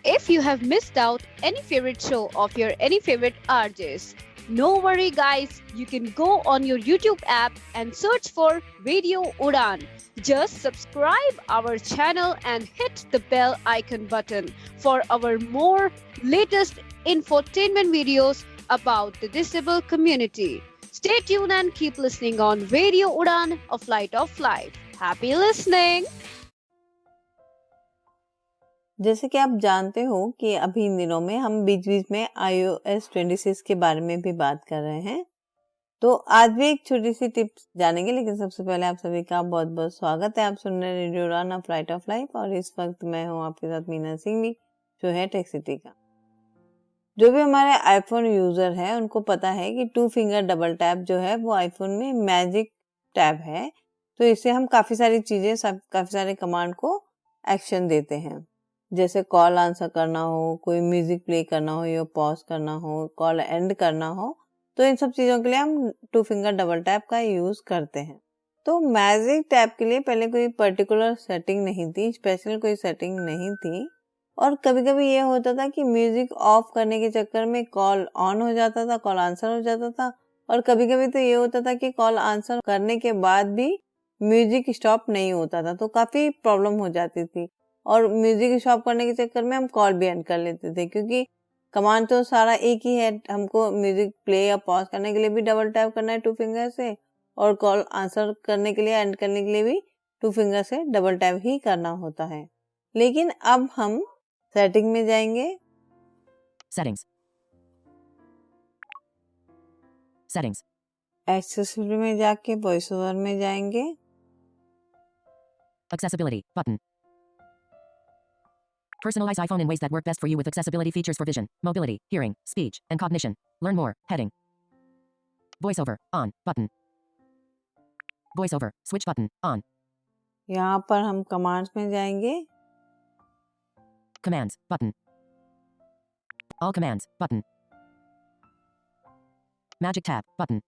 if you have missed out any favorite show of your any favorite RJs. No worry guys, you can go on your YouTube app and search for Radio Udan. Just subscribe our channel and hit the bell icon button for our more latest infotainment videos about the disabled community. Stay tuned and keep listening on Radio Udan, a flight of life. Happy listening! जैसे कि आप जानते हो कि अभी इन दिनों में हम बीच बीच में iOS 26 के बारे में भी बात कर रहे हैं, तो आज भी एक छोटी सी टिप्स जानेंगे। लेकिन सबसे पहले आप सभी का बहुत बहुत स्वागत है। आप सुन रहे रेडियो उड़ान, अ फ्लाइट ऑफ लाइफ, और इस वक्त मैं हूँ आपके साथ मीना सिंह, जो है टेक सिटी का। जो भी हमारे आईफोन यूजर है उनको पता है कि 2 फिंगर डबल टैप जो है वो आईफोन में मैजिक टैब है। तो इससे हम काफी सारी चीजें, काफी सारे कमांड को एक्शन देते हैं, जैसे कॉल आंसर करना हो, कोई म्यूजिक प्ले करना हो या पॉज करना हो, कॉल एंड करना हो। तो इन सब चीजों के लिए हम 2 फिंगर डबल टैप का यूज करते हैं। तो मैजिक टैप के लिए पहले कोई पर्टिकुलर सेटिंग नहीं थी, स्पेशल कोई सेटिंग नहीं थी, और कभी कभी ये होता था कि म्यूजिक ऑफ करने के चक्कर में कॉल ऑन हो जाता था, कॉल आंसर हो जाता था, और कभी कभी तो ये होता था कि कॉल आंसर करने के बाद भी म्यूजिक स्टॉप नहीं होता था, तो काफी प्रॉब्लम हो जाती थी। और म्यूजिक स्टॉप करने के चक्कर में हम कॉल भी एंड कर लेते थे, क्योंकि कमांड तो सारा एक ही है। हमको म्यूजिक प्ले या पॉज करने के लिए भी डबल टैप करना है 2 फिंगर से, और कॉल आंसर करने के लिए, एंड करने के लिए भी 2 फिंगर से डबल टैप ही करना होता है। लेकिन अब हम सेटिंग में जाएंगे, सेटिंग्स, एक्सेसिबिलिटी में जाके वॉइस ओवर में जाएंगे, accessibility button. Personalize iPhone in ways that work best for you with accessibility features for vision, mobility, hearing, speech, and cognition. Learn more. Heading. VoiceOver on button. VoiceOver switch button on. यहाँ पर हम commands में जाएंगे, Commands button. All commands button. Magic tab button.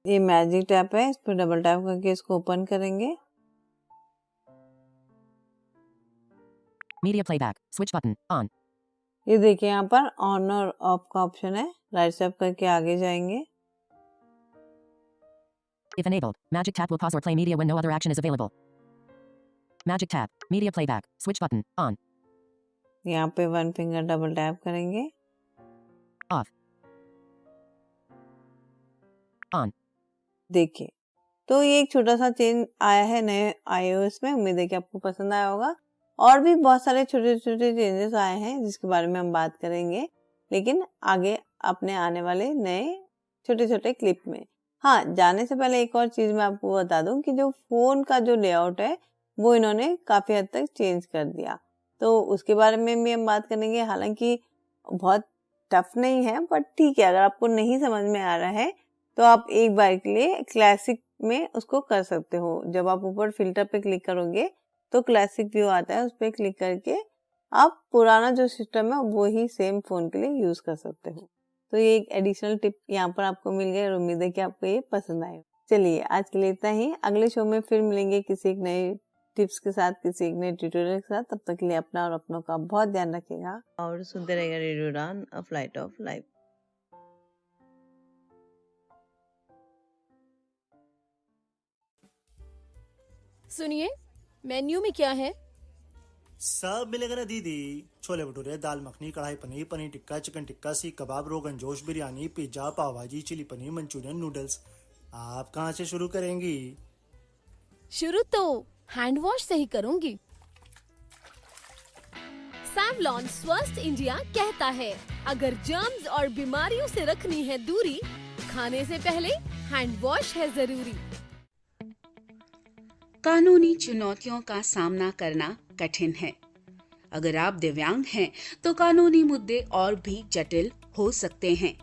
ये magic tap है, इस पर double tap करके इसको ओपन करेंगे। Media playback switch button on. ये देखिए यहाँ पर ऑन और ऑफ का ऑप्शन है, राइट स्वैप करके आगे जाएंगे। If enabled, Magic Tap will pause or play media when no other action is available. Magic Tap media playback switch button on. यहाँ पे 1 फिंगर डबल टैप करेंगे, Off. On. देखिए तो ये एक छोटा सा चेंज आया है नए iOS में। उम्मीद है कि आपको पसंद आया होगा। और भी बहुत सारे छोटे छोटे चेंजेस आए हैं जिसके बारे में हम बात करेंगे, लेकिन आगे अपने आने वाले नए छोटे छोटे क्लिप में। हाँ, जाने से पहले एक और चीज मैं आपको बता दूं कि जो फोन का जो लेआउट है वो इन्होंने काफी हद तक चेंज कर दिया, तो उसके बारे में भी हम बात करेंगे। हालांकि बहुत टफ नहीं है, बट ठीक है, अगर आपको नहीं समझ में आ रहा है तो आप एक बार के लिए क्लासिक में उसको कर सकते हो। जब आप ऊपर फिल्टर पे क्लिक करोगे तो क्लासिक व्यू आता है, उस पर क्लिक करके आप पुराना जो सिस्टम है वो ही सेम फोन के लिए यूज कर सकते हो। तो ये एक एडिशनल टिप यहाँ पर आपको मिल गई और उम्मीद है कि आपको ये पसंद आए। चलिए आज के लिए इतना ही, अगले शो में फिर मिलेंगे किसी एक नए टिप्स के साथ, किसी एक नए ट्यूटोरियल के साथ। तब तक के लिए अपना और अपनों का बहुत ध्यान रखिएगा और सुनते रहेगा रेडियो उड़ान, अ फ्लाइट ऑफ लाइफ। सुनिए, मेन्यू में क्या है? सब मिलेगा ना दीदी। छोले भटूरे, दाल मखनी, कढ़ाई पनीर, पनीर टिक्का, चिकन टिक्का, सीख कबाब, रोगन जोश, बिरयानी, पिज्जा, पाव भाजी, चिली पनीर, मंचूरियन, नूडल्स। आप कहाँ से शुरू करेंगी? शुरू तो हैंड वॉश से ही करूंगी। सैवलॉन स्वस्थ इंडिया कहता है, अगर जर्म्स और बीमारियों से रखनी है दूरी, खाने से पहले हैंड वॉश है जरूरी। कानूनी चुनौतियों का सामना करना कठिन है। अगर आप दिव्यांग हैं तो कानूनी मुद्दे और भी जटिल हो सकते हैं।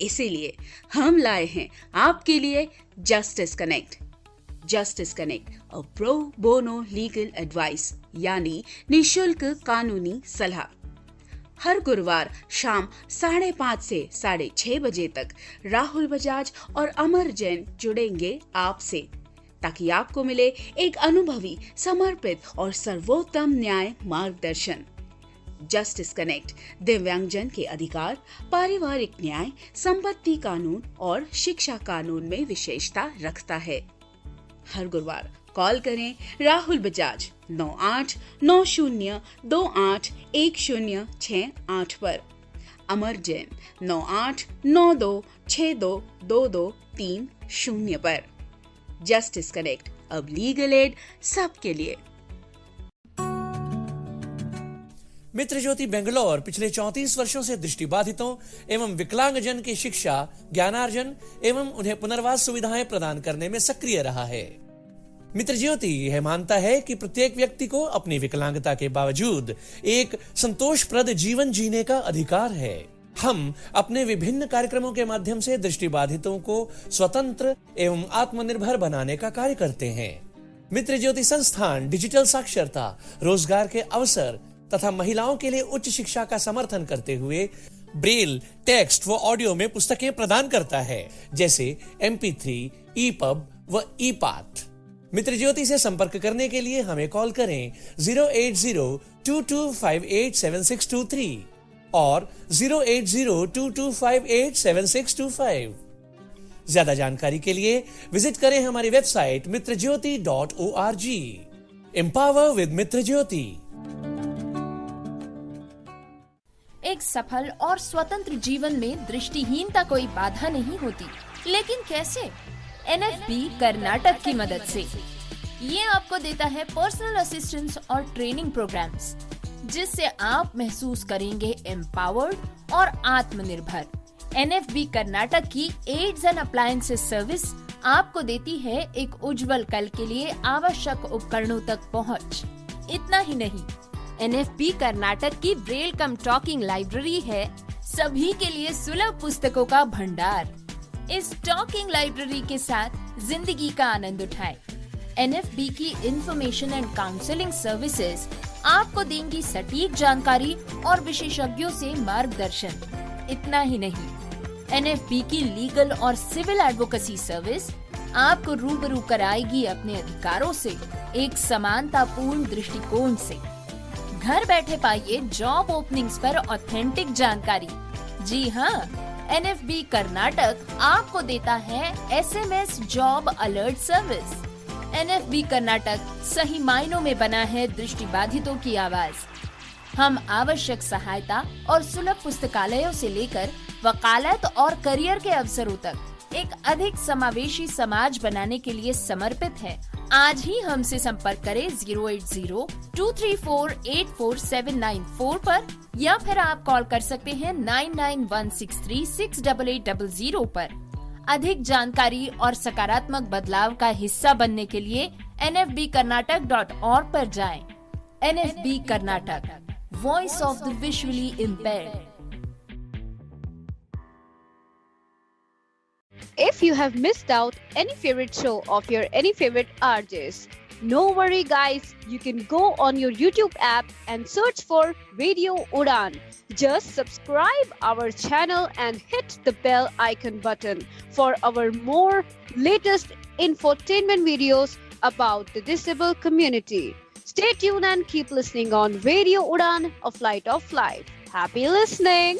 इसीलिए हम लाए हैं आपके लिए justice connect. Justice connect, a pro bono legal advice, यानी निशुल्क कानूनी सलाह। हर गुरुवार शाम 5:30 से 6:30 बजे तक राहुल बजाज और अमर जैन जुड़ेंगे आपसे, ताकि आपको मिले एक अनुभवी, समर्पित और सर्वोत्तम न्याय मार्गदर्शन। जस्टिस कनेक्ट दिव्यांगजन के अधिकार, पारिवारिक न्याय, संपत्ति कानून और शिक्षा कानून में विशेषता रखता है। हर गुरुवार कॉल करें राहुल बजाज 9890281068 पर, अमर जैन 9892622230 पर। जस्टिस कनेक्ट, अब लीगल एड सबके लिए। मित्र ज्योति बेंगलोर पिछले 34 वर्षों से दृष्टिबाधितों एवं विकलांगजन की शिक्षा, ज्ञानार्जन एवं उन्हें पुनर्वास सुविधाएं प्रदान करने में सक्रिय रहा है। मित्र ज्योति यह मानता है कि प्रत्येक व्यक्ति को अपनी विकलांगता के बावजूद एक संतोषप्रद जीवन जीने का अधिकार है। हम अपने विभिन्न कार्यक्रमों के माध्यम से दृष्टिबाधितों को स्वतंत्र एवं आत्मनिर्भर बनाने का कार्य करते हैं। मित्र ज्योति संस्थान डिजिटल साक्षरता, रोजगार के अवसर तथा महिलाओं के लिए उच्च शिक्षा का समर्थन करते हुए ब्रेल, टेक्स्ट व ऑडियो में पुस्तकें प्रदान करता है, जैसे MP3, EPUB व EPAT। मित्र ज्योति से संपर्क करने के लिए हमें कॉल करें 08022587623 और 08022587625। ज्यादा जानकारी के लिए विजिट करें हमारी वेबसाइट mitrajyoti.org। एम्पावर विद मित्र ज्योति। एक सफल और स्वतंत्र जीवन में दृष्टिहीनता कोई बाधा नहीं होती, लेकिन कैसे? NFB कर्नाटक की मदद से। ये आपको देता है पर्सनल असिस्टेंस और ट्रेनिंग प्रोग्राम्स, जिससे आप महसूस करेंगे एम्पावर्ड और आत्मनिर्भर। NFB कर्नाटक की एड्स एंड अप्लायंसेस सर्विस आपको देती है एक उज्जवल कल के लिए आवश्यक उपकरणों तक पहुंच। इतना ही नहीं, NFB कर्नाटक की ब्रेल कम टॉकिंग लाइब्रेरी है सभी के लिए सुलभ पुस्तकों का भंडार। इस टॉकिंग लाइब्रेरी के साथ जिंदगी का आनंद उठाएं। NFB की इंफॉर्मेशन एंड काउंसलिंग सर्विसेज आपको देंगी सटीक जानकारी और विशेषज्ञों से मार्गदर्शन। इतना ही नहीं, NFB की लीगल और सिविल एडवोकेसी सर्विस आपको रूबरू कराएगी अपने अधिकारों से एक समानतापूर्ण दृष्टिकोण से। घर बैठे पाइए जॉब ओपनिंग्स पर ऑथेंटिक जानकारी। जी हाँ, NFB कर्नाटक आपको देता है SMS job alert service. NFB Karnataka सही मायनों में बना है दृष्टिबाधितों की आवाज। हम आवश्यक सहायता और सुलभ पुस्तकालयों से लेकर वकालत और करियर के अवसरों तक एक अधिक समावेशी समाज बनाने के लिए समर्पित है। आज ही हमसे संपर्क करें 08023484794 पर, या फिर आप कॉल कर सकते हैं 9916368800 पर। अधिक जानकारी और सकारात्मक बदलाव का हिस्सा बनने के लिए nfbkarnatak.org पर जाएं। NFB Karnataka, voice of the visually impaired. If you have missed out any favorite show of your any favorite RJs, no worry guys, you can go on your YouTube app and search for Radio Udan. Just subscribe our channel and hit the bell icon button for our more latest infotainment videos about the disabled community. Stay tuned and keep listening on Radio Udan, a flight of life. Happy listening!